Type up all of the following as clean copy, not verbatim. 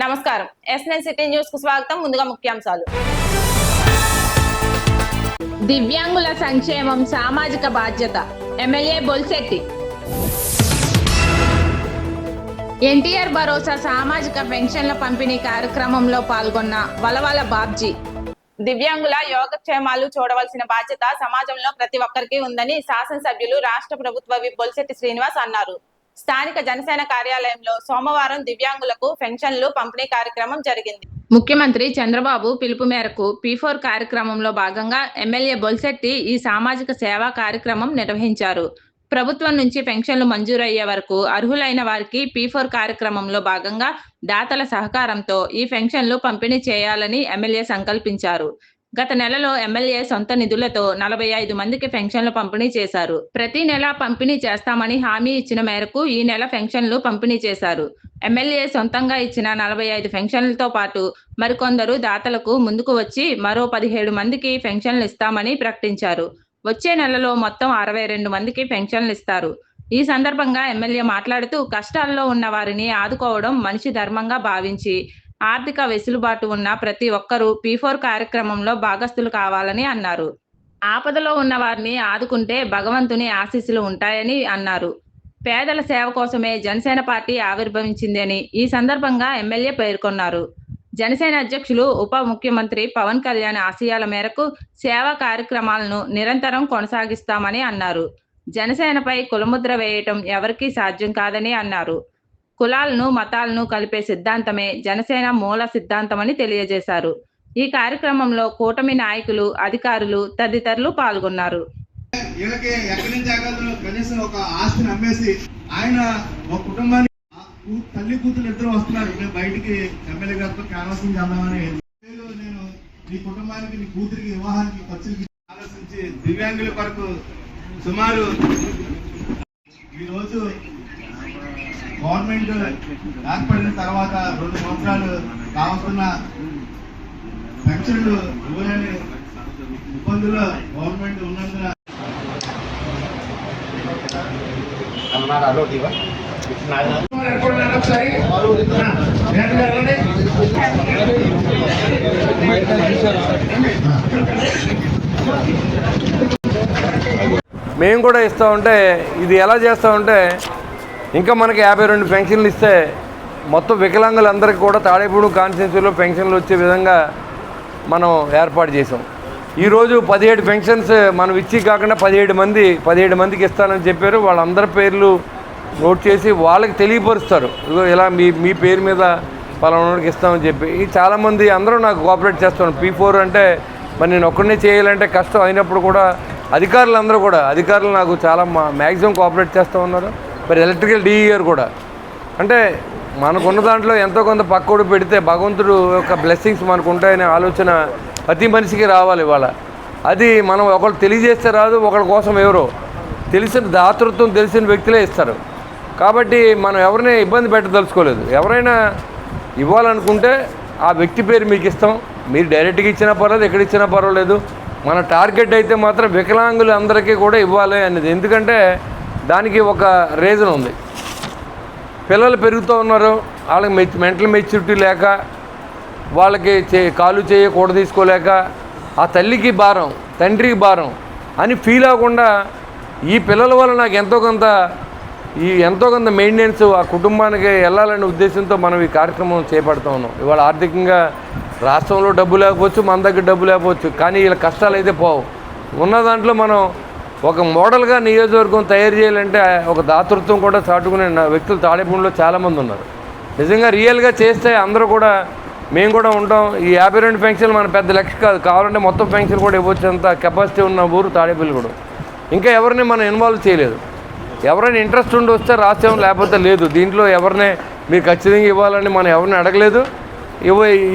నమస్కారం. ఎస్9 city news కు స్వాగతం. ముందుగా ముఖ్యాంశాలు. దివ్యాంగుల సంక్షేమం సామాజిక బాధ్యత. ఎమ్మెల్యే బొల్శెట్టి. ఎన్టీఆర్ భరోసా సామాజిక పెన్షన్ల పంపిణీ కార్యక్రమంలో పాల్గొన్న వలవల బాబ్జీ. దివ్యాంగుల యోగక్షేమాలు చూడవలసిన బాధ్యత సమాజంలో ప్రతి ఒక్కరికి ఉందని శాసనసభ్యులు రాష్ట్ర ప్రభుత్వ విప్ బొల్శెట్టి శ్రీనివాస్ అన్నారు. స్థానిక జనసేన కార్యాలయంలో సోమవారం దివ్యాంగులకు పెన్షన్లు పంపిణీ కార్యక్రమం జరిగింది. ముఖ్యమంత్రి చంద్రబాబు పిలుపు మేరకు P4 కార్యక్రమంలో భాగంగా ఎమ్మెల్యే బొల్శెట్టి ఈ సామాజిక సేవా కార్యక్రమం నిర్వహించారు. ప్రభుత్వం నుంచి పెన్షన్లు మంజూరయ్యే వరకు అర్హులైన వారికి P4 కార్యక్రమంలో భాగంగా దాతల సహకారంతో ఈ పెన్షన్లు పంపిణీ చేయాలని ఎమ్మెల్యే సంకల్పించారు. గత నెలలో ఎమ్మెల్యే సొంత నిధులతో 45 మందికి పెన్షన్లు పంపిణీ చేశారు. ప్రతి నెల పంపిణీ చేస్తామని హామీ ఇచ్చిన మేరకు ఈ నెల పెన్షన్లు పంపిణీ చేశారు. ఎమ్మెల్యే సొంతంగా ఇచ్చిన 45 పెన్షన్లతో పాటు మరికొందరు దాతలకు ముందుకు వచ్చి మరో 17 మందికి పెన్షన్లు ఇస్తామని ప్రకటించారు. వచ్చే నెలలో మొత్తం 62 మందికి పెన్షన్లు ఇస్తారు. ఈ సందర్భంగా ఎమ్మెల్యే మాట్లాడుతూ కష్టాల్లో ఉన్న వారిని ఆదుకోవడం మనిషి ధర్మంగా భావించి ఆర్థిక వెసులుబాటు ఉన్న ప్రతి ఒక్కరూ P4 కార్యక్రమంలో భాగస్థులు కావాలని అన్నారు. ఆపదలో ఉన్న వారిని ఆదుకుంటే భగవంతుని ఆశీస్సులు ఉంటాయని అన్నారు. పేదల సేవ కోసమే జనసేన పార్టీ ఆవిర్భవించిందని ఈ సందర్భంగా ఎమ్మెల్యే పేర్కొన్నారు. జనసేన అధ్యక్షులు ఉప ముఖ్యమంత్రి పవన్ కళ్యాణ్ ఆశయాల మేరకు సేవా కార్యక్రమాలను నిరంతరం కొనసాగిస్తామని అన్నారు. జనసేనపై కులముద్ర వేయటం ఎవరికీ సాధ్యం కాదని అన్నారు. కులాలను మతాలను కలిపే సిద్ధాంతమే జనసేన మూల సిద్ధాంతమని తెలియజేశారు. ఈ కార్యక్రమంలో కూటమి నాయకులు, అధికారులు తదితరులు పాల్గొన్నారు. తల్లి కూతురు ఇద్దరు వస్తున్నారు. నేను బయటికి ఎమ్మెల్యే గారితో క్యాన్వాసింగ్ చేద్దామని నేను నీ కుటుంబానికి నీ కూతురికి వివాహానికి ఖర్చులకి ఆలోచించి దివ్యాంగుల కొరకు సుమారు ఈరోజు గవర్నమెంట్ ఏర్పడిన తర్వాత 2 సంవత్సరాలు కావస్తున్న పెన్షన్లు ఇవ్వలేని ఇబ్బందుల్లో గవర్నమెంట్ ఉన్నందున మేము కూడా ఇస్తూ ఉంటే ఇది ఎలా చేస్తూ ఉంటే ఇంకా మనకి 52 పెన్షన్లు ఇస్తే మొత్తం వికలాంగులందరికీ కూడా తాడేపూడి కాన్స్టిట్యున్సీలో పెన్షన్లు వచ్చే విధంగా మనం ఏర్పాటు చేసాం. ఈరోజు 17 పెన్షన్స్ మనం ఇచ్చి కాకుండా 17 మందికి ఇస్తానని చెప్పారు. వాళ్ళందరి పేర్లు నోట్ చేసి వాళ్ళకి తెలియపరుస్తారు. ఇలా మీ పేరు మీద పలానాకి ఇస్తామని చెప్పి చాలామంది అందరూ నాకు కోఆపరేట్ చేస్తాను. P4 అంటే మరి నేను ఒక్కడనే చేయాలంటే కష్టం అయినప్పుడు కూడా అధికారులు నాకు చాలా మ్యాక్సిమం కోఆపరేట్ చేస్తూ ఉన్నారు. మరి ఎలక్ట్రికల్ DE గారు కూడా అంటే మనకున్న దాంట్లో ఎంతో కొంత పక్కోడు పెడితే భగవంతుడు యొక్క బ్లెస్సింగ్స్ మనకు ఉంటాయనే ఆలోచన ప్రతి మనిషికి రావాలి. ఇవాళ అది మనం ఒకళ్ళు తెలియజేస్తే రాదు, ఒకళ్ళ కోసం ఎవరో తెలిసిన దాతృత్వం తెలిసిన వ్యక్తులే ఇస్తారు. కాబట్టి మనం ఎవరిని ఇబ్బంది పెట్టదలుచుకోలేదు. ఎవరైనా ఇవ్వాలనుకుంటే ఆ వ్యక్తి పేరు మీకు ఇస్తాం. మీరు డైరెక్ట్గా ఇచ్చినా పర్వాలేదు, ఎక్కడ ఇచ్చినా పర్వాలేదు. మన టార్గెట్ అయితే మాత్రం వికలాంగులు అందరికీ కూడా ఇవ్వాలి అనేది. ఎందుకంటే దానికి ఒక రీజన్ ఉంది. పిల్లలు పెరుగుతూ ఉన్నారు, వాళ్ళకి మెంటల్ మెచ్యూరిటీ లేక, వాళ్ళకి కాలు కూడ తీసుకోలేక, ఆ తల్లికి భారం తండ్రికి భారం అని ఫీల్ అవ్వకుండా ఈ పిల్లల వల్ల నాకు ఎంతో కొంత మెయింటెనెన్స్ ఆ కుటుంబానికి వెళ్ళాలనే ఉద్దేశంతో మనం ఈ కార్యక్రమం చేపడుతూ ఉన్నాం. ఇవాళ ఆర్థికంగా రాష్ట్రంలో డబ్బు లేకపోవచ్చు, మన దగ్గర డబ్బు లేకపోవచ్చు, కానీ వీళ్ళ కష్టాలు అయితే పోవు. ఉన్న దాంట్లో మనం ఒక మోడల్గా నియోజకవర్గం తయారు చేయాలంటే ఒక దాతృత్వం కూడా చాటుకునే వ్యక్తులు తాడేపూడిలో చాలామంది ఉన్నారు. నిజంగా రియల్గా చేస్తే అందరూ కూడా మేము కూడా ఉంటాం. ఈ 52 పెన్షన్లు మన పెద్ద లక్ష్యం కాదు. కావాలంటే మొత్తం పెన్షన్ కూడా ఇవ్వచ్చంత కెపాసిటీ ఉన్న ఊరు తాడేపల్లి కూడా. ఇంకా ఎవరిని మనం ఇన్వాల్వ్ చేయలేదు. ఎవరైనా ఇంట్రెస్ట్ ఉండి వస్తే రాసాం, లేకపోతే లేదు. దీంట్లో ఎవరిని మీరు ఖచ్చితంగా ఇవ్వాలని మనం ఎవరిని అడగలేదు.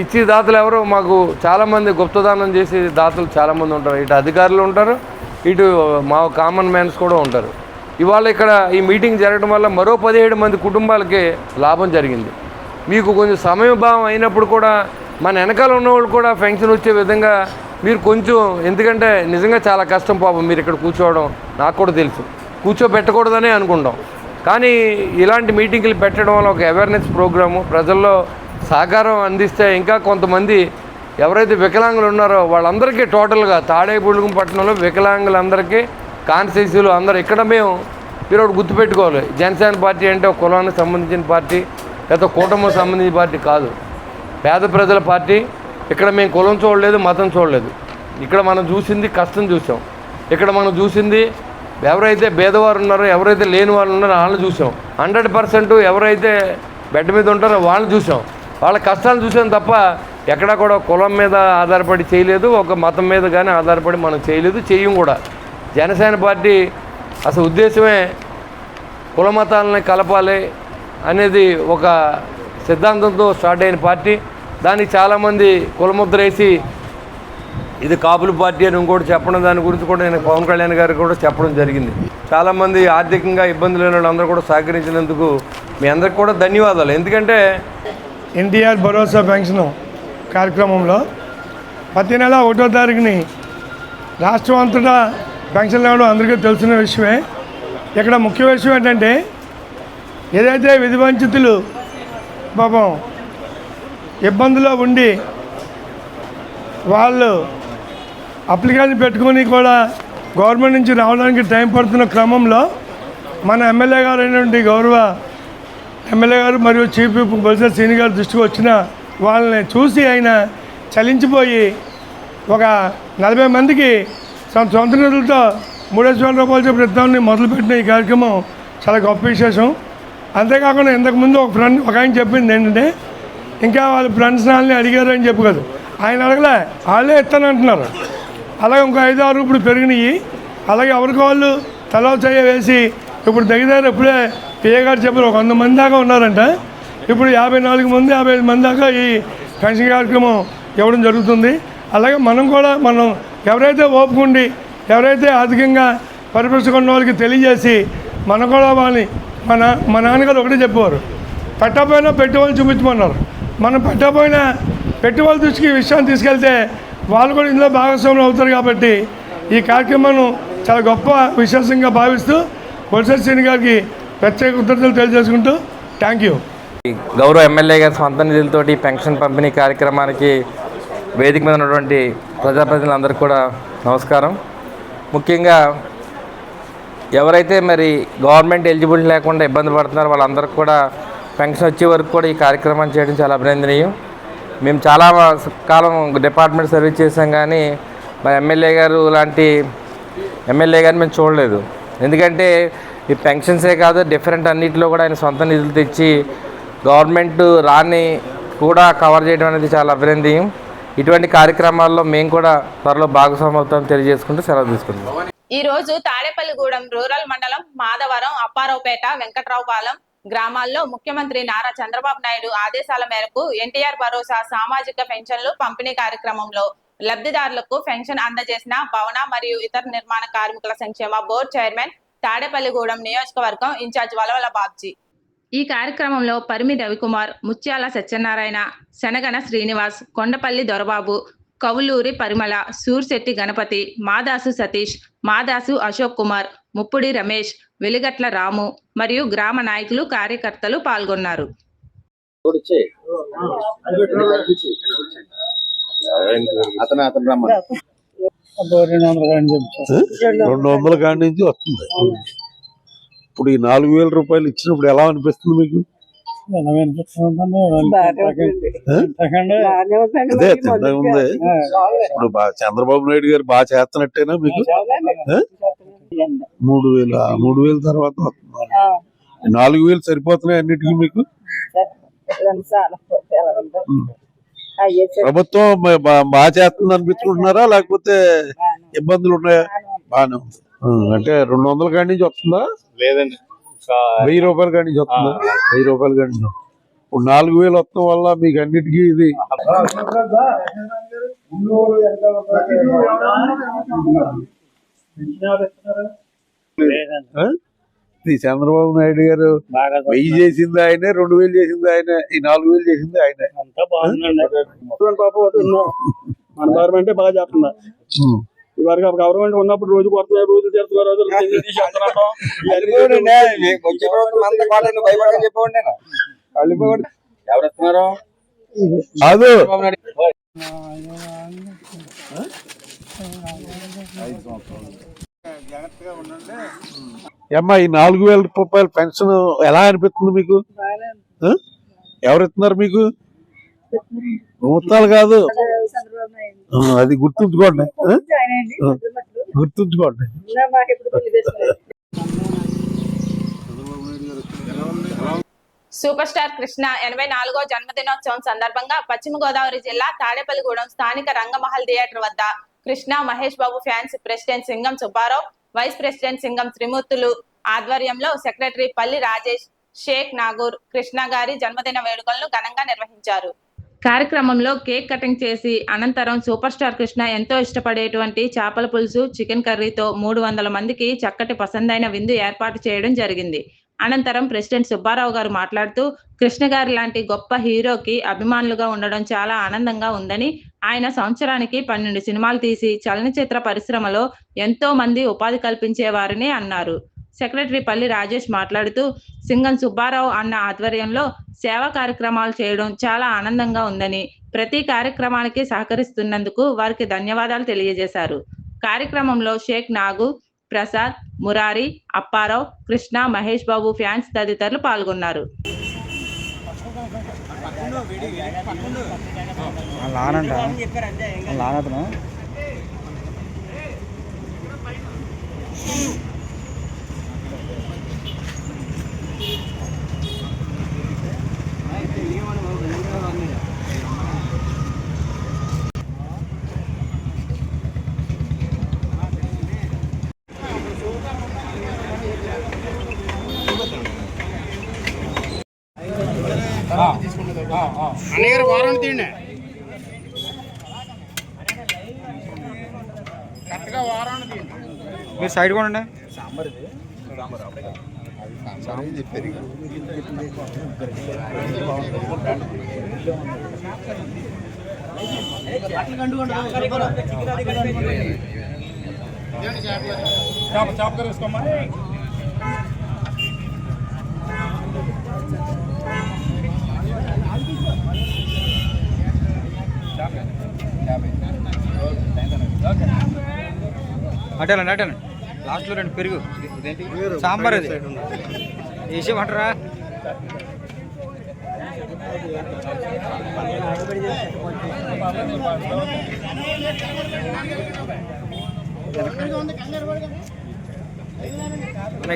ఇచ్చి దాతలు ఎవరో మాకు చాలామంది గుప్తదానం చేసి దాతలు చాలామంది ఉంటారు. ఇటు అధికారులు ఉంటారు, ఇటు మా కామన్ మ్యాన్స్ కూడా ఉంటారు. ఇవాళ ఇక్కడ ఈ మీటింగ్ జరగడం వల్ల మరో 17 మంది కుటుంబాలకి లాభం జరిగింది. మీకు కొంచెం సమయభావం అయినప్పుడు కూడా మన వెనకాల ఉన్నవాళ్ళు కూడా పెన్షన్ వచ్చే విధంగా మీరు కొంచెం, ఎందుకంటే నిజంగా చాలా కష్టం పాపం మీరు ఇక్కడ కూర్చోవడం. నాకు కూడా తెలుసు, కూర్చోబెట్టకూడదనే అనుకుంటాం. కానీ ఇలాంటి మీటింగ్లు పెట్టడం వల్ల ఒక అవేర్నెస్ ప్రోగ్రాము ప్రజల్లో సహకారం అందిస్తే ఇంకా కొంతమంది ఎవరైతే వికలాంగులు ఉన్నారో వాళ్ళందరికీ టోటల్గా తాడేపల్లిగూడెం పట్టణంలో వికలాంగులందరికీ కాన్స్టిట్యూన్సీలు అందరూ ఇక్కడ మేము మీరు ఒకటి గుర్తుపెట్టుకోవాలి, జనసేన పార్టీ అంటే ఒక కులానికి సంబంధించిన పార్టీ లేదా కూటమికి సంబంధించిన పార్టీ కాదు, పేద ప్రజల పార్టీ. ఇక్కడ మేము కులం చూడలేదు, మతం చూడలేదు. ఇక్కడ మనం చూసింది కష్టం చూసాం. ఇక్కడ మనం చూసింది ఎవరైతే పేదవారు ఉన్నారో, ఎవరైతే లేని వాళ్ళు ఉన్నారో వాళ్ళని చూసాం. 100% ఎవరైతే బెడ్ మీద ఉంటారో వాళ్ళని చూసాం. వాళ్ళ కష్టాలు చూసాం తప్ప ఎక్కడా కూడా కులం మీద ఆధారపడి చేయలేదు, ఒక మతం మీద కానీ ఆధారపడి మనం చేయలేదు, చెయ్యం కూడా. జనసేన పార్టీ అసలు ఉద్దేశమే కుల మతాలని కలపాలి అనేది ఒక సిద్ధాంతంతో స్టార్ట్ అయిన పార్టీ. దానికి చాలామంది కులముద్ర వేసి ఇది కాపుల పార్టీ అని ఇంకోటి చెప్పడం, దాని గురించి కూడా నేను పవన్ కళ్యాణ్ గారికి కూడా చెప్పడం జరిగింది. చాలామంది ఆర్థికంగా ఇబ్బందులు లేని వాళ్ళందరూ కూడా సహకరించినందుకు మీ అందరికి కూడా ధన్యవాదాలు. ఎందుకంటే ఎన్టీఆర్ భరోసా పెన్షన్ కార్యక్రమంలో ప్రతి నెల 1వ తారీఖుని రాష్ట్రం అంతటా పెన్షన్ ఇవ్వడం అందరికీ తెలిసిన విషయమే. ఇక్కడ ముఖ్య విషయం ఏంటంటే ఏదైతే విధి వంచితులు పాపం ఇబ్బందులో ఉండి వాళ్ళు అప్లికేషన్ పెట్టుకొని కూడా గవర్నమెంట్ నుంచి రావడానికి టైం పడుతున్న క్రమంలో మన ఎమ్మెల్యే గారు అయినటువంటి గౌరవ ఎమ్మెల్యే గారు మరియు చీఫ్ విప్ బొత్స శ్రీని గారి దృష్టికి వచ్చిన వాళ్ళని చూసి ఆయన చలించిపోయి ఒక 40 మందికి సొంత నిధులతో 3,000 రూపాయలు చెప్పిన ఇద్దామని మొదలుపెట్టిన ఈ కార్యక్రమం చాలా గొప్ప విశేషం. అంతేకాకుండా ఇంతకుముందు ఒక ఆయన చెప్పింది ఏంటంటే ఇంకా వాళ్ళ ఫ్రెండ్స్ వాళ్ళని అడిగారు అని చెప్పు కదా, ఆయన అడగలే, వాళ్ళే ఇస్తానంటున్నారు. అలాగే ఇంకో 5-6 ఇప్పుడు పెరిగినాయి. అలాగే ఎవరికి వాళ్ళు తల చేయ వేసి ఇప్పుడు దగ్గర ఇప్పుడే పిఏ గారు చెప్పారు 100 మంది దాకా ఉన్నారంట. ఇప్పుడు 54 మంది 55 మంది దాకా ఈ పెన్షన్ కార్యక్రమం ఇవ్వడం జరుగుతుంది. అలాగే మనం కూడా ఎవరైతే ఓపుకుండి ఎవరైతే ఆర్థికంగా పరిపుష్టికున్న వాళ్ళకి తెలియజేసి మనం కూడా వాళ్ళని మా నాన్నగారు ఒకటే చెప్పేవారు, పెట్టకపోయినా పెట్టుబడులు చూపించమన్నారు. మనం పెట్టకపోయినా పెట్టుబడుల దృష్టికి ఈ విషయాన్ని తీసుకెళ్తే వాళ్ళు కూడా ఇందులో భాగస్వాములు అవుతారు. కాబట్టి ఈ కార్యక్రమాన్ని చాలా గొప్ప విశేషంగా భావిస్తూ బొత్స శ్రీని గారికి ప్రత్యేక కృతజ్ఞతలు తెలియజేసుకుంటూ థ్యాంక్ యూ. గౌరవ ఎమ్మెల్యే గారి సొంత నిధులతోటి పెన్షన్ పంపిణీ కార్యక్రమానికి వేదిక మీద ఉన్నటువంటి ప్రజాప్రతినిధులందరికీ కూడా నమస్కారం. ముఖ్యంగా ఎవరైతే మరి గవర్నమెంట్ ఎలిజిబిలిటీ లేకుండా ఇబ్బంది పడుతున్నారో వాళ్ళందరికీ కూడా పెన్షన్ వచ్చే వరకు కూడా ఈ కార్యక్రమాన్ని చేయడం చాలా అభినందనీయం. మేము చాలా కాలం డిపార్ట్మెంట్ సర్వీస్ చేసాం, కానీ మా ఎమ్మెల్యే గారు లాంటి ఎమ్మెల్యే గారిని మేము చూడలేదు. ఎందుకంటే ఈ పెన్షన్సే కాదు, డిఫరెంట్ అన్నింటిలో కూడా ఆయన సొంత నిధులు తెచ్చి గవర్నమెంట్ రాని కూడా కవర్ చేయడం అనేది చాలా అభినందనీయం. ఇటువంటి కార్యక్రమాల్లో మేము కూడా త్వరలో భాగస్వామ్యం అవుతామని తెలియజేసుకుంటూ సెలవు తీసుకుంటాం. ఈ రోజు తాడేపల్లిగూడెం రూరల్ మండలం మాధవరం, అప్పారావుపేట, వెంకట్రావుపాలెం గ్రామాల్లో ముఖ్యమంత్రి నారా చంద్రబాబు నాయుడు ఆదేశాల మేరకు ఎన్టీఆర్ భరోసా సామాజిక పెన్షన్లు పంపిణీ కార్యక్రమంలో లబ్ధిదారులకు పెన్షన్ అందజేసిన భవన మరియు ఇతర నిర్మాణ కార్మికుల సంక్షేమ బోర్డు చైర్మన్, తాడేపల్లిగూడెం నియోజకవర్గం ఇన్ఛార్జ్ వలవల బాబ్జీ. ఈ కార్యక్రమంలో పరిమి రవికుమార్, ముత్యాల సత్యనారాయణ, శనగన శ్రీనివాస్, కొండపల్లి దొరబాబు, కవులూరి పరిమళ, సూర్శెట్టి గణపతి, మాదాసు సతీష్, మాదాసు అశోక్ కుమార్, ముప్పుడి రమేష్, వెలిగట్ల రాము మరియు గ్రామ నాయకులు, కార్యకర్తలు పాల్గొన్నారు. 200 కాడి నుంచి వస్తుంది. ఇప్పుడు ఈ 4,000 రూపాయలు ఇచ్చినప్పుడు ఎలా అనిపిస్తుంది మీకు? అదే తిందా ఉంది. ఇప్పుడు చంద్రబాబు నాయుడు గారు బాగా చేస్తున్నట్టేనా మీకు? 3,000 తర్వాత వస్తున్నారు. 4,000 సరిపోతున్నాయి అన్నిటికీ మీకు? ప్రభుత్వం బాగా చేస్తుంది అనిపించుకుంటున్నారా, లేకపోతే ఇబ్బందులు ఉన్నాయా? బాగానే ఉంది. అంటే 200 కాడి నుంచి వస్తుందా? లేదండి, 1,000 రూపాయల కాడి నుంచి వస్తుందా? 1,000 రూపాయల కాడి నుంచి. ఇప్పుడు 4,000 వస్తాం వల్ల మీకు అన్నిటికీ ఇది చంద్రబాబు నాయుడు గారు 1000 చేసింది ఆయనే, 2,000 చేసింది ఆయనే, ఈ 4,000 చేసింది ఆయనే. మన గవర్నమెంటే బాగా చేస్తున్నా. ఇవరకు గవర్నమెంట్ ఉన్నప్పుడు రోజు కొడుతున్నారు, రోజు చేస్తున్నారు. ఎవరు ఇస్తున్నారు? అది అమ్మా ఈ 4,000 రూపాయల పెన్షన్ ఎలా అనిపిస్తుంది మీకు? ఆ? ఎవరు ఇస్తున్నారు మీకు? ప్రభుత్వాలు కాదు, అది గుర్తుంచుకోండి. గుర్తుంచుకోండి. సూపర్ స్టార్ కృష్ణ 84వ జన్మదినోత్సవం సందర్భంగా పశ్చిమ గోదావరి జిల్లా తాడేపల్లిగూడెం స్థానిక రంగమహల్ థియేటర్ వద్ద Krishna Mahesh Babu fans president Singam Subbarao, vice president Singam Trimurthulu ఆధ్వర్యంలో సెక్రటరీ పల్లి రాజేష్, షేక్ నాగూర్ కృష్ణ గారి జన్మదిన వేడుకలను ఘనంగా నిర్వహించారు. కార్యక్రమంలో కేక్ కటింగ్ చేసి అనంతరం సూపర్ స్టార్ కృష్ణ ఎంతో ఇష్టపడేటువంటి చేపల పులుసు, చికెన్ కర్రీతో 300 మందికి చక్కటి పసందైన విందు ఏర్పాటు చేయడం జరిగింది. అనంతరం ప్రెసిడెంట్ సుబ్బారావు గారు మాట్లాడుతూ కృష్ణ గారి లాంటి గొప్ప హీరోకి అభిమానులుగా ఉండడం చాలా ఆనందంగా ఉందని, ఆయన సంవత్సరానికి 12 సినిమాలు తీసి చలనచిత్ర పరిశ్రమలో ఎంతో మంది ఉపాధి కల్పించేవారని అన్నారు. సెక్రటరీ పల్లి రాజేష్ మాట్లాడుతూ సింగం సుబ్బారావు అన్న ఆధ్వర్యంలో సేవా కార్యక్రమాలు చేయడం చాలా ఆనందంగా ఉందని, ప్రతి కార్యక్రమానికి సహకరిస్తున్నందుకు వారికి ధన్యవాదాలు తెలియజేశారు. కార్యక్రమంలో షేక్ నాగు, ప్రసాద్, మురారి, అప్పారావు, కృష్ణ, మహేష్ బాబు ఫ్యాన్స్ తదితరులు పాల్గొన్నారు. మీరు సైడ్ కూడా అటేనండి అటేనండి లాస్ట్లో 2 పెరుగు ఇదేంటి సాంబార్ అది వేసేమంటారా?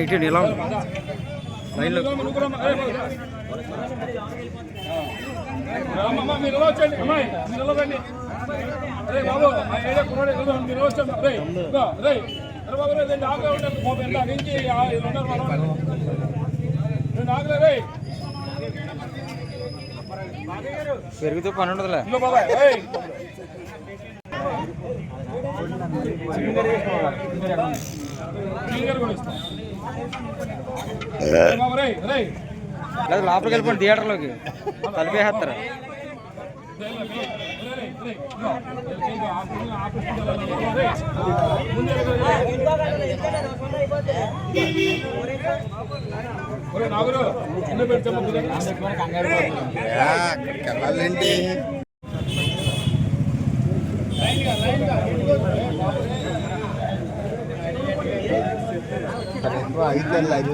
ఇటు ఎలా ఉంది లైన్లో పెరుగుతూ పని ఉండదులే. లేదా లోపలికి వెళ్ళిపోండి థియేటర్లోకి తలిపేస్తారు.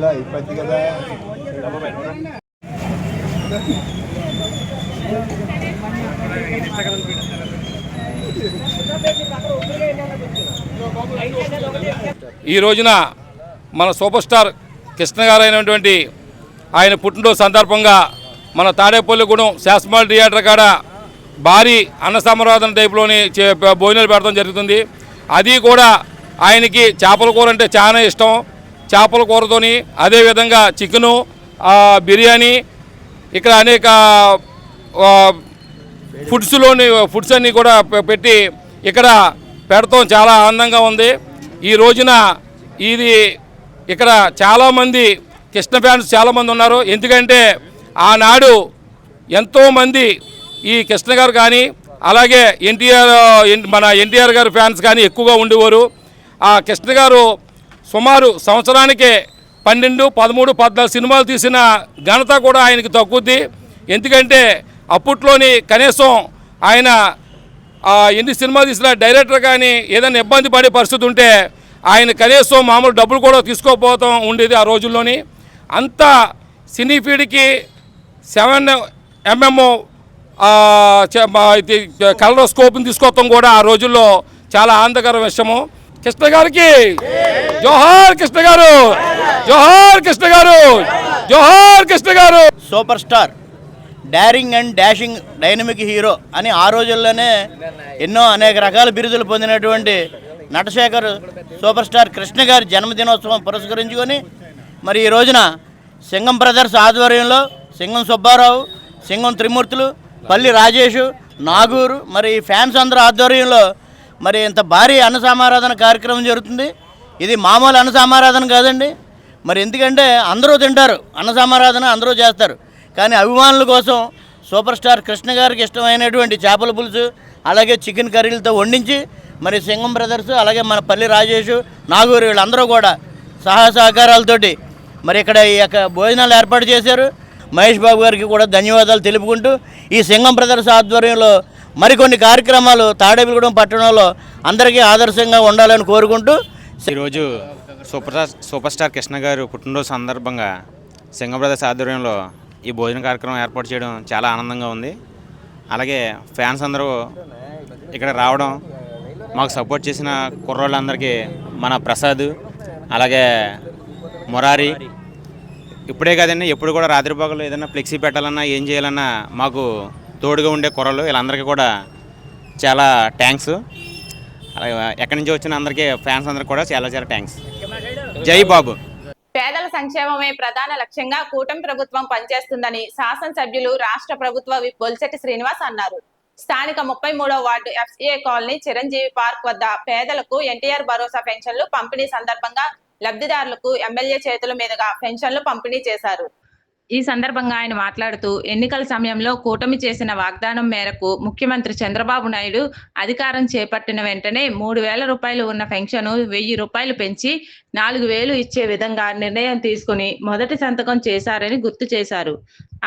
అయిపోద్ది కదా. ఈ రోజున మన సూపర్ స్టార్ కృష్ణ గారు అయినటువంటి ఆయన పుట్టినరోజు సందర్భంగా మన తాడేపల్లిగూడెం శాస్త్రమాల్ థియేటర్ కాడ భారీ అన్న సంబరాధన టైప్లోని భోజనాలు పెడతాం జరుగుతుంది. అది కూడా ఆయనకి చేపల కూర అంటే చాలా ఇష్టం. చేపల కూరతోని అదేవిధంగా చికెను, బిర్యానీ, ఇక్కడ అనేక ఫుడ్స్ అన్నీ కూడా పెట్టి ఇక్కడ పెడతాం చాలా ఆనందంగా ఉంది. ఈ రోజున ఇది ఇక్కడ చాలామంది కృష్ణ ఫ్యాన్స్ చాలామంది ఉన్నారు. ఎందుకంటే ఆనాడు ఎంతోమంది ఈ కృష్ణ గారు కానీ అలాగే మన ఎన్టీఆర్ గారి ఫ్యాన్స్ కానీ ఎక్కువగా ఉండేవారు. ఆ కృష్ణ గారు సుమారు సంవత్సరానికే 12, 13, 14 సినిమాలు తీసిన ఘనత కూడా ఆయనకి తక్కుద్ది. ఎందుకంటే అప్పట్లోని కనీసం ఆయన ఎన్ని సినిమా తీసిన డైరెక్టర్ కానీ ఏదైనా ఇబ్బంది పడే పరిస్థితి ఉంటే ఆయన కనీసం మామూలు డబ్బులు కూడా తీసుకోకపోవడం ఉండేది ఆ రోజుల్లోని. అంత సినీ ఫీడ్కి 7mm కలర్ స్కోప్ని తీసుకోవటం కూడా ఆ రోజుల్లో చాలా ఆనందకర విషయము. కృష్ణ గారికి జోహార్, కృష్ణ గారు జోహార్, కృష్ణ గారు జోహార్, కృష్ణ గారు. Super star, daring and dashing dynamic hero అని ఆ రోజుల్లోనే ఎన్నో అనేక రకాల బిరుదులు పొందినటువంటి నటశేఖర్ సూపర్ స్టార్ కృష్ణ గారి జన్మదినోత్సవం పురస్కరించుకొని మరి ఈ రోజున సింగం బ్రదర్స్ ఆధ్వర్యంలో సింగం సుబ్బారావు, సింగం త్రిమూర్తులు, పల్లి రాజేష్, నాగూరు మరి ఫ్యాన్స్ అందరూ ఆధ్వర్యంలో మరి ఇంత భారీ అన్న సమారాధన కార్యక్రమం జరుగుతుంది. ఇది మామూలు అన్న సమారాధన కాదండి. మరి ఎందుకంటే అందరూ తింటారు, అన్న సమారాధన అందరూ చేస్తారు. కానీ అభిమానుల కోసం సూపర్ స్టార్ కృష్ణ గారికి ఇష్టమైనటువంటి చేపల పులుసు అలాగే చికెన్ కర్రీలతో వండించి మరి సింగం బ్రదర్స్ అలాగే మన పల్లి రాజేష్, నాగూరు వీళ్ళందరూ కూడా సహకారాలతోటి మరి ఇక్కడ ఈ యొక్క భోజనాలు ఏర్పాటు చేశారు. మహేష్ బాబు గారికి కూడా ధన్యవాదాలు తెలుపుకుంటూ ఈ సింగం బ్రదర్స్ ఆధ్వర్యంలో మరికొన్ని కార్యక్రమాలు తాడేపల్లిగూడెం పట్టణంలో అందరికీ ఆదర్శంగా ఉండాలని కోరుకుంటూ ఈరోజు సూపర్ స్టార్ కృష్ణ గారు పుట్టినరోజు సందర్భంగా సింగం బ్రదర్స్ ఆధ్వర్యంలో ఈ భోజన కార్యక్రమం ఏర్పాటు చేయడం చాలా ఆనందంగా ఉంది. అలాగే ఫ్యాన్స్ అందరూ ఇక్కడ రావడం, మాకు సపోర్ట్ చేసిన కుర్రోళ్ళందరికీ మన ప్రసాద్ అలాగే మురారి, ఇప్పుడే కాదండి ఎప్పుడు కూడా రాత్రి పగలు ఏదైనా ఫ్లెక్సీ పెట్టాలన్నా ఏం చేయాలన్నా మాకు తోడుగా ఉండే కుర్రలు వీళ్ళందరికీ కూడా చాలా థ్యాంక్స్. అలాగే ఎక్కడి నుంచి వచ్చిన అందరికీ ఫ్యాన్స్ అందరికీ కూడా చాలా చాలా థ్యాంక్స్. జై బాబు. పేదల సంక్షేమమే ప్రధాన లక్ష్యంగా కూటమి ప్రభుత్వం పనిచేస్తుందని శాసనసభ్యులు రాష్ట్ర ప్రభుత్వ విప్ బొలిశెట్టి శ్రీనివాస్ అన్నారు. స్థానిక 33వ ward FCA colony Chiranjeevi park వద్ద పేదలకు ఎన్టీఆర్ భరోసా పెన్షన్లు పంపిణీ సందర్భంగా లబ్ధిదారులకు ఎమ్మెల్యే చేతుల మీదుగా పెన్షన్లు పంపిణీ చేశారు. ఈ సందర్భంగా ఆయన మాట్లాడుతూ ఎన్నికల సమయంలో కూటమి చేసిన వాగ్దానం మేరకు ముఖ్యమంత్రి చంద్రబాబు నాయుడు అధికారం చేపట్టిన వెంటనే 3,000 రూపాయలు ఉన్న పెన్షన్ 1,000 రూపాయలు పెంచి 4,000 ఇచ్చే విధంగా నిర్ణయం తీసుకుని మొదటి సంతకం చేశారని గుర్తు చేశారు.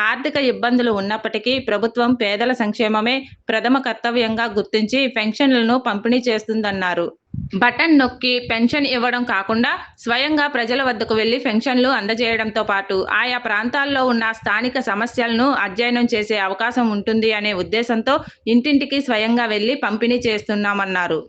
ఆర్థిక ఇబ్బందులు ఉన్నప్పటికీ ప్రభుత్వం పేదల సంక్షేమమే ప్రథమ కర్తవ్యంగా గుర్తించి పెన్షన్లను పంపిణీ చేస్తుందన్నారు. బటన్ నొక్కి పెన్షన్ ఇవ్వడం కాకుండా స్వయంగా ప్రజల వద్దకు వెళ్లి పెన్షన్లు అందజేయడంతో పాటు ఆయా ప్రాంతాల్లో ఉన్న స్థానిక సమస్యలను అధ్యయనం చేసే అవకాశం ఉంటుంది అనే ఉద్దేశంతో ఇంటింటికి స్వయంగా వెళ్లి పంపిణీ చేస్తున్నామన్నారు.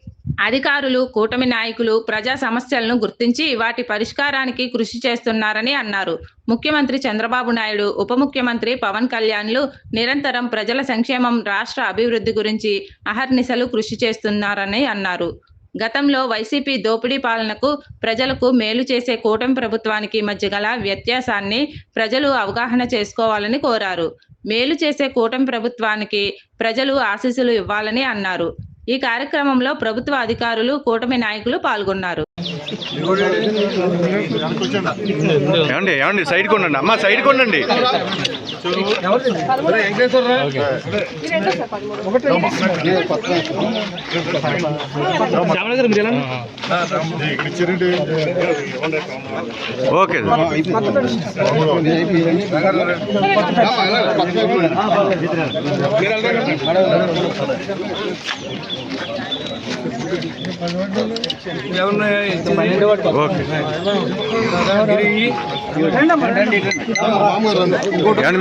అధికారులు, కూటమి నాయకులు ప్రజా సమస్యలను గుర్తించి వాటి పరిష్కారానికి కృషి చేస్తున్నారని అన్నారు. ముఖ్యమంత్రి చంద్రబాబు నాయుడు, ఉప ముఖ్యమంత్రి పవన్ కళ్యాణ్లు నిరంతరం ప్రజల సంక్షేమం, రాష్ట్ర అభివృద్ధి గురించి అహర్నిశలు కృషి చేస్తున్నారని అన్నారు. గతంలో వైసీపీ దోపిడీ పాలనకు ప్రజలకు మేలు చేసే కూటమి ప్రభుత్వానికి మధ్య గల వ్యత్యాసాన్ని ప్రజలు అవగాహన చేసుకోవాలని కోరారు. మేలు చేసే కూటమి ప్రభుత్వానికి ప్రజలు ఆశీస్సులు ఇవ్వాలని అన్నారు. ఈ కార్యక్రమంలో ప్రభుత్వ అధికారులు, కూటమి నాయకులు పాల్గొన్నారు. సైడ్ కొనండి అమ్మా, సైడ్ కొనండి. ఓకే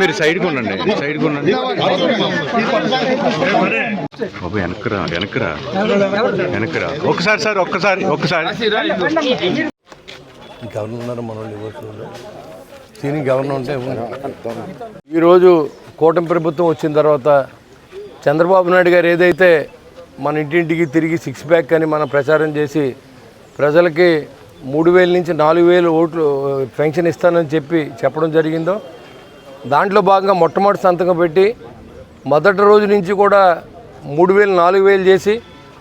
మీరు సైడ్ కొనండి, సైడ్ కొనండి. బాబు వెనక్రా, వెనక్రా, వెనక్రా. ఒక్కసారి సార్, ఒక్కసారి. గవర్నర్ మనల్ని ఇవ్వచ్చు, సీనియర్ గవర్నర్ ఉంటే ఈరోజు కూటమి ప్రభుత్వం వచ్చిన తర్వాత చంద్రబాబు నాయుడు గారు ఏదైతే మన ఇంటింటికి తిరిగి 6 ప్యాక్ అని మనం ప్రచారం చేసి ప్రజలకి 3,000 నుంచి 4,000 ఓట్లు పెన్షన్ ఇస్తానని చెప్పడం జరిగిందో దాంట్లో భాగంగా మొట్టమొదటి సంతకం పెట్టి మొదటి రోజు నుంచి కూడా 3,000, 4,000 చేసి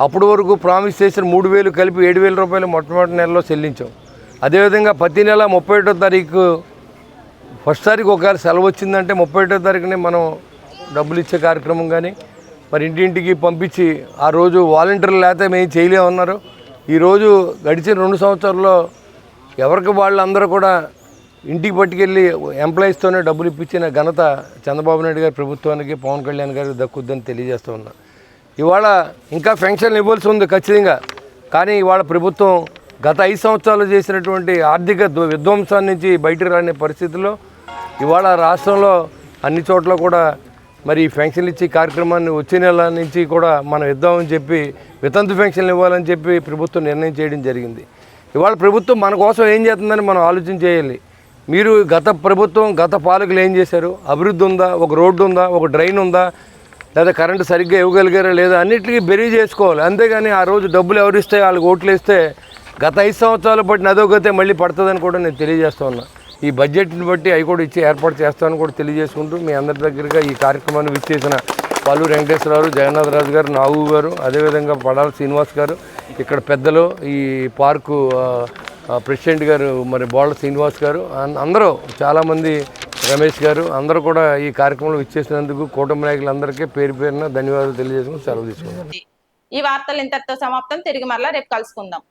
అప్పటి వరకు ప్రామిస్ చేసిన 3,000 కలిపి 7,000 రూపాయలు మొట్టమొదటి నెలలో చెల్లించాం. అదేవిధంగా ప్రతి నెల 31వ తారీఖు ఫస్ట్ తారీఖు ఒకవేళ సెలవు వచ్చిందంటే 31వ తారీఖునే మనం డబ్బులు ఇచ్చే కార్యక్రమం కానీ మరి ఇంటింటికి పంపించి ఆ రోజు వాలంటీర్లు లేకపోతే మేము చేయలేమన్నారు. ఈరోజు గడిచిన 2 సంవత్సరాల్లో ఎవరికి వాళ్ళందరూ కూడా ఇంటికి పట్టుకెళ్ళి ఎంప్లాయీస్తోనే డబ్బులు ఇప్పించిన ఘనత చంద్రబాబు నాయుడు గారి ప్రభుత్వానికి, పవన్ కళ్యాణ్ గారికి దక్కుద్దని తెలియజేస్తూ ఉన్నా. ఇవాళ ఇంకా పెన్షన్లు ఇవ్వాల్సి ఉంది ఖచ్చితంగా. కానీ ఇవాళ ప్రభుత్వం గత 5 సంవత్సరాలు చేసినటువంటి ఆర్థిక విధ్వంసాన్ని నుంచి బయటకు రాని పరిస్థితుల్లో ఇవాళ రాష్ట్రంలో అన్ని చోట్ల కూడా మరి పెన్షన్లు ఇచ్చే కార్యక్రమాన్ని వచ్చే నెల నుంచి కూడా మనం ఇద్దామని చెప్పి వితంతు పెన్షన్లు ఇవ్వాలని చెప్పి ప్రభుత్వం నిర్ణయం చేయడం జరిగింది. ఇవాళ ప్రభుత్వం మన కోసం ఏం చేస్తుందని మనం ఆలోచన చేయాలి. మీరు గత ప్రభుత్వం, గత పాలకులు ఏం చేశారు? అభివృద్ధి ఉందా? ఒక రోడ్డు ఉందా? ఒక డ్రైన్ ఉందా? లేదా కరెంటు సరిగ్గా ఇవ్వగలిగారా లేదా? అన్నిటికీ బెరీ చేసుకోవాలి. అంతేగాని ఆ రోజు డబ్బులు ఎవరిస్తే వాళ్ళకి ఓట్లు వేస్తే గత 5 సంవత్సరాలు పట్టిన అదోగతే మళ్ళీ పడుతుందని కూడా నేను తెలియజేస్తూ ఉన్నా. ఈ బడ్జెట్ని బట్టి అవి కూడా ఇచ్చి ఏర్పాటు చేస్తామని కూడా తెలియజేసుకుంటూ మీ అందరి దగ్గరగా ఈ కార్యక్రమాన్ని విచ్చేసిన పల్లు వెంకటేశ్వరరావు, జగన్నాథరాజు గారు, నాగు గారు, అదేవిధంగా పడాల శ్రీనివాస్ గారు, ఇక్కడ పెద్దలు ఈ పార్కు ప్రెసిడెంట్ గారు మరి బోళ్ళ శ్రీనివాస్ గారు, అందరూ చాలామంది, రమేష్ గారు, అందరూ కూడా ఈ కార్యక్రమంలో విచ్చేసినందుకు కూటమి నాయకులందరికీ పేరు పేరున ధన్యవాదాలు తెలియజేసుకుని సెలవు తీసుకుంటాం. ఈ వార్తలు ఇంతటితో సమాప్తం. తిరిగి మరలా రేపు కలుసుకుందాం.